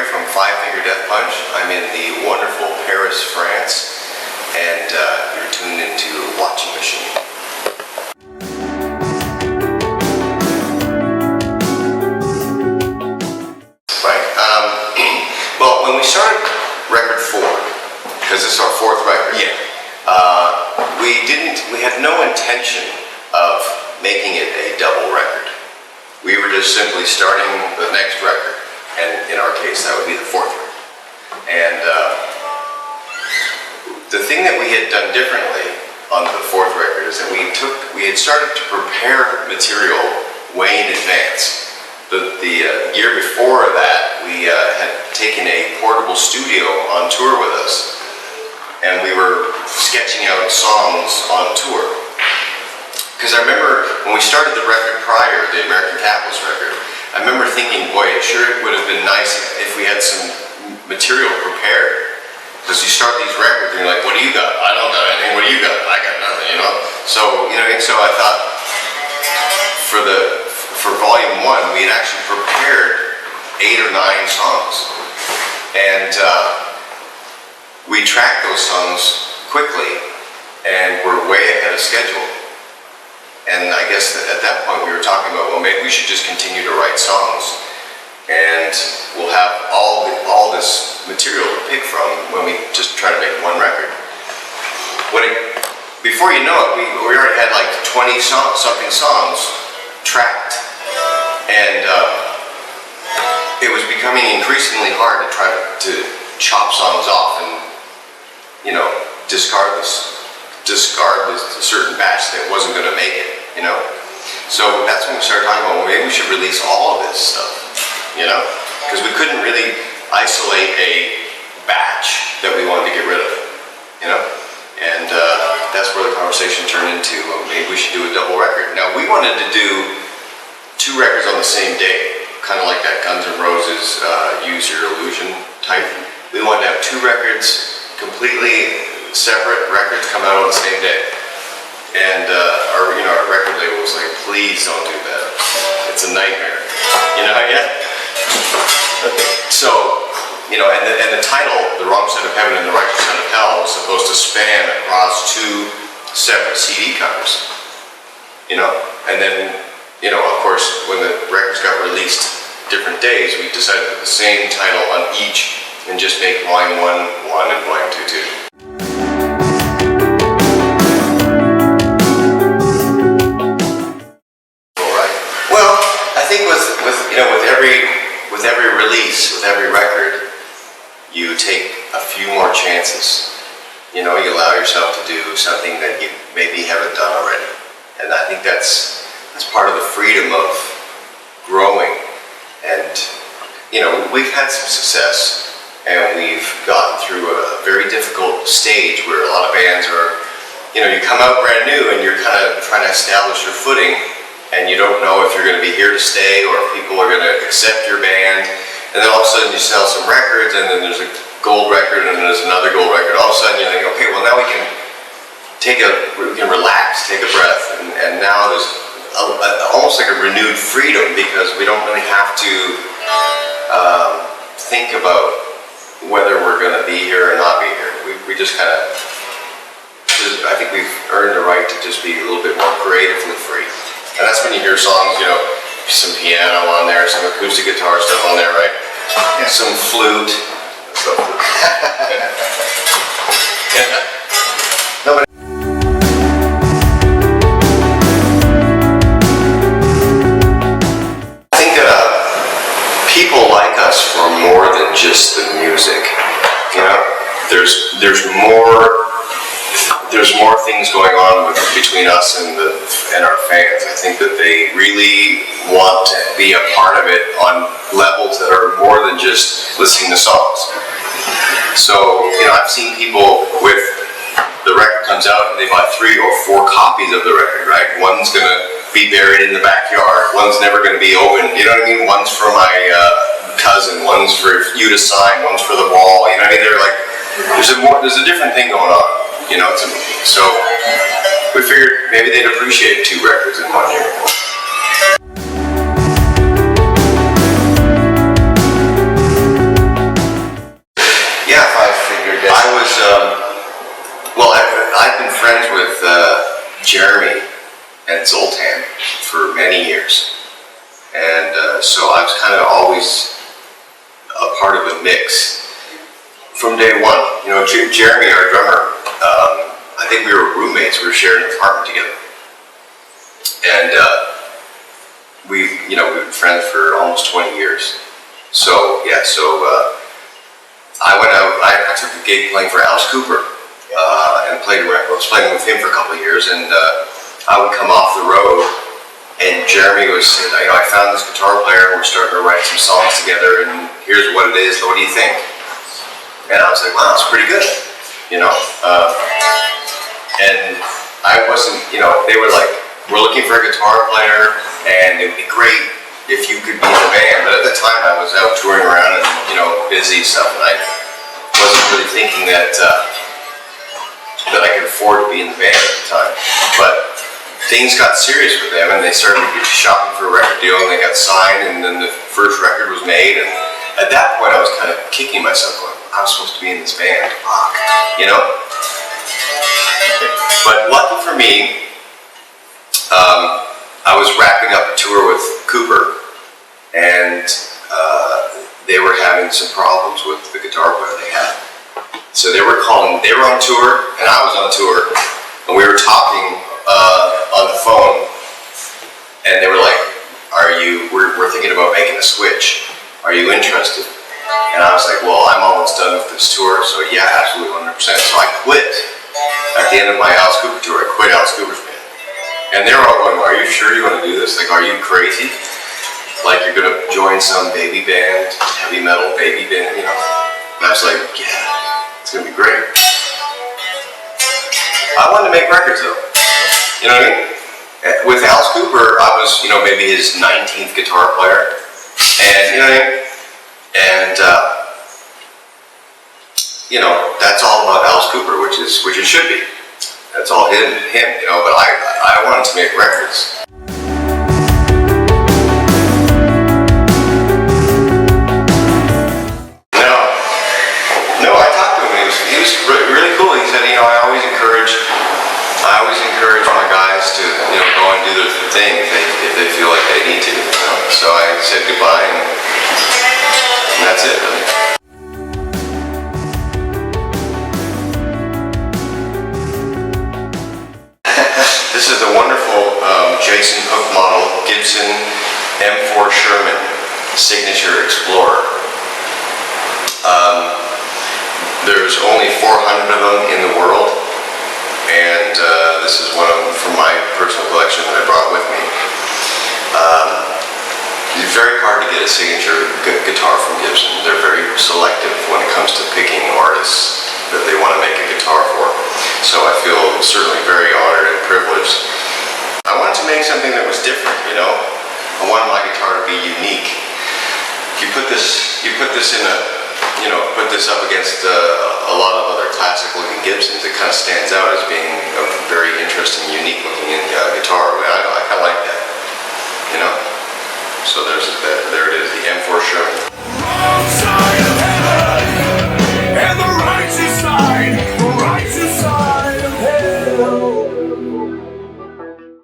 from Five Finger Death Punch. I'm in the wonderful Paris, France, and you're tuned into Watching Machine. Right. Well, when we started record 4, because this is our 4th record, we had no intention of making it a double record. We were just simply starting the next record, and in our case, that would be the 4th record. And the thing that we had done differently on the 4th record is that we had started to prepare material way in advance. The year before that, we had taken a portable studio on tour with us, and we were sketching out songs on tour. Because I remember when we started the record prior, the American Capitalist record, I remember thinking, boy, it sure would have been nice if we had some material prepared. Because you start these records and you're like, what do you got? I don't got anything. What do you got? I got nothing, you know? So, so I thought for volume 1, we had actually prepared 8 or 9 songs. And we tracked those songs quickly and we're way ahead of schedule. And I guess at that point we were talking about, well, maybe we should just continue to write songs, and we'll have all this material to pick from when we just try to make one record. Before you know it, we already had like 20-something songs tracked, and it was becoming increasingly hard to try to chop songs off and discard this certain batch that wasn't going to make it. So that's when we started talking about, well, maybe we should release all of this stuff, because we couldn't really isolate a batch that we wanted to get rid of, and that's where the conversation turned into, well, maybe we should do a double record. Now, we wanted to do 2 records on the same day, kind of like that Guns N' Roses Use Your Illusion type. We wanted to have 2 records, completely separate records, come out on the same day. And our record label was like, please don't do that. It's a nightmare. So, and the title, The Wrong Side of Heaven and the Right Side of Hell, was supposed to span across 2 separate CD covers. And then, of course, when the records got released different days, we decided to put the same title on each and just make volume 1 and volume 2. With every release, with every record, you take a few more chances. You allow yourself to do something that you maybe haven't done already. And I think that's part of the freedom of growing. And, we've had some success, and we've gotten through a very difficult stage where a lot of bands are, you come out brand new and you're kind of trying to establish your footing, and you don't know if you're going to be here to stay or if people are going to accept your band. And then all of a sudden you sell some records, and then there's a gold record, and there's another gold record. All of a sudden you think, okay, well now we can relax, take a breath, and now there's almost like a renewed freedom, because we don't really have to think about whether we're going to be here or not be here. We just kind of, I think we've earned the right to just be a little bit more creatively free. And that's when you hear songs, some piano on there, some acoustic guitar stuff on there, right? Yeah. Some flute. Nobody. I think that people like us for more than just the music. There's more things going on between us and our fans. I think that they really want to be a part of it on levels that are more than just listening to songs. So, I've seen people with the record comes out and they buy 3 or 4 copies of the record, right? One's gonna be buried in the backyard, one's never gonna be opened, you know what I mean? One's for my cousin, one's for you to sign, one's for the wall, you know what I mean? They're like, there's a different thing going on. So we figured maybe they'd appreciate 2 records in 1 year. part of the mix from day one. You know, Jeremy, our drummer, I think we were roommates. We were sharing an apartment together, and we've been friends for almost 20 years. So yeah, I went out. I took a gig playing for Alice Cooper, and was playing with him for a couple of years, and I would come off the road, and Jeremy was saying, I found this guitar player, and we're starting to write some songs together, and here's what it is. What do you think? And I was like, wow, it's pretty good, you know. And I wasn't, they were like, we're looking for a guitar player, and it would be great if you could be in the band. But at the time, I was out touring around and, busy stuff, and I wasn't really thinking that I could afford to be in the band at the time. But things got serious with them, and they started shopping for a record deal, and they got signed, and then the first record was made, and at that point, I was kind of kicking myself, going, I was supposed to be in this band, fuck, But lucky for me, I was wrapping up a tour with Cooper, and they were having some problems with the guitar player they had. So they were on tour, and I was on tour, and we were talking on the phone, and they were like, we're thinking about making a switch. Are you interested? And I was like, well, I'm almost done with this tour, so yeah, absolutely 100%. So I quit. At the end of my Alice Cooper tour, I quit Alice Cooper's band. And they were all going, are you sure you want to do this? Like, are you crazy? Like, you're going to join some baby band, heavy metal baby band, And I was like, yeah, it's going to be great. I wanted to make records, though. You know what I mean? With Alice Cooper, I was, maybe his 19th guitar player. And, you know what I mean? And, that's all about Alice Cooper, which it should be. That's all him, but I wanted to make records. No, I talked to him. He was really cool. He said, I always encourage my guys to, go and do their thing if they feel like they need to. So I said goodbye, and that's it, really. This is a wonderful Jason Hook model, Gibson M4 Sherman Signature Explorer. There's only 400 of them in the world, and this is one of them from my personal collection that I brought with me. It's very hard to get a signature guitar from Gibson. They're very selective when it comes to picking artists that they want to make a guitar for. So I feel certainly very honored and privileged. I wanted to make something that was different, I wanted my guitar to be unique. If you put this in put this up against a lot of other classic looking Gibsons, it kind of stands out as being a very interesting, unique looking guitar. I kind of like that, So there it is, the M4 Sherman.